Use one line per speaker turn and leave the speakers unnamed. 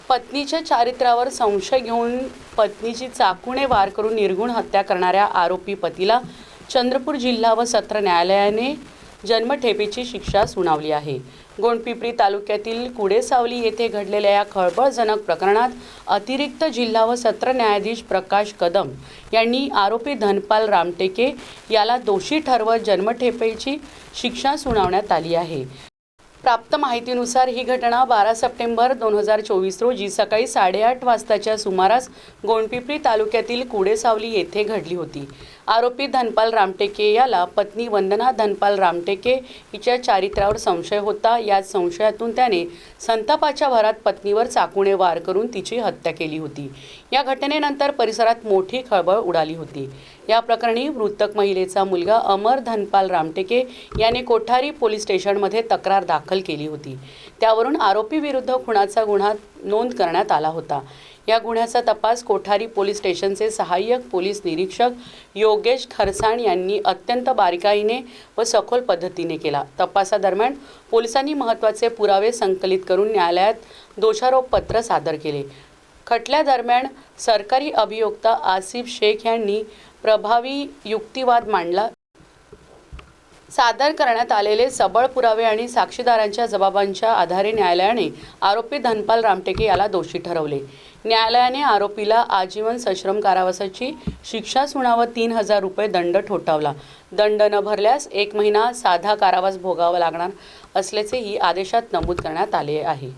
पत्नीच्या चारित्र्यावर संशय घेऊन पत्नीची चाकूने वार करून निर्घृण हत्या करणाऱ्या आरोपी पतीला चंद्रपूर जिल्हा व सत्र न्यायालयाने जन्मठेपेची शिक्षा सुनावली आहे। गोंडपिंपरी तालुक्यातील कुडेसावली येथे घडलेल्या या खळबळजनक प्रकरणात अतिरिक्त जिल्हा व सत्र न्यायाधीश प्रकाश कदम यांनी आरोपी धनपाल रामटेके याला दोषी ठरवत जन्मठेपेची शिक्षा सुनावण्यात आली आहे। प्राप्त माहितीनुसार ही घटना 12 सप्टेंबर 2024 रोजी सकाळी 8:30 वाजताच्या सुमारास गोंडपिंपरी तालुक्यातील कुडेसावली येथे घडली होती। आरोपी धनपाल रामटेके याला पत्नी वंदना धनपाल रामटेके हिच्या चारित्र्यावर संशय होता। या संशयातून त्याने संतापाच्या भरात पत्नीवर चाकूने वार करून तिची हत्या केली होती। या घटनेनंतर परिसरात मोठी खळबळ उडाली होती। या प्रकरणी मृतक महिलेचा मुलगा अमर धनपाल रामटेके याने कोठारी पोलीस स्टेशनमध्ये तक्रार दाखल केली होती। त्यावरून आरोपी विरुद्ध खुनाचा गुन्हा नोंद करण्यात आला होता। या गुन्ह्याचा तपास कोठारी पोलीस स्टेशनचे सहाय्यक पोलीस निरीक्षक योगेश खरसाण यांनी अत्यंत बारीकाईने व सखोल पद्धतीने केला। तपासादरम्यान पोलिसांनी महत्त्वाचे पुरावे संकलित करून न्यायालयात दोषारोप पत्र सादर केले। खटल्यादरम्यान सरकारी अभियोक्ता आसिफ शेख यांनी प्रभावी युक्तिवाद मांडला। सादर करण्यात आलेले सबळ पुरावे आणि साक्षीदारांच्या जबाबांच्या आधारे न्यायालयाने आरोपी धनपाल रामटेके याला दोषी ठरवले। न्यायालयाने आरोपीला आजीवन सश्रम कारावासाची शिक्षा सुनावत 3000 रुपये दंड ठोठावला। दंड न भरल्यास 1 महिना साधा कारावास भोगावा लागणार असल्याचेही आदेशात नमूद करण्यात आले आहे।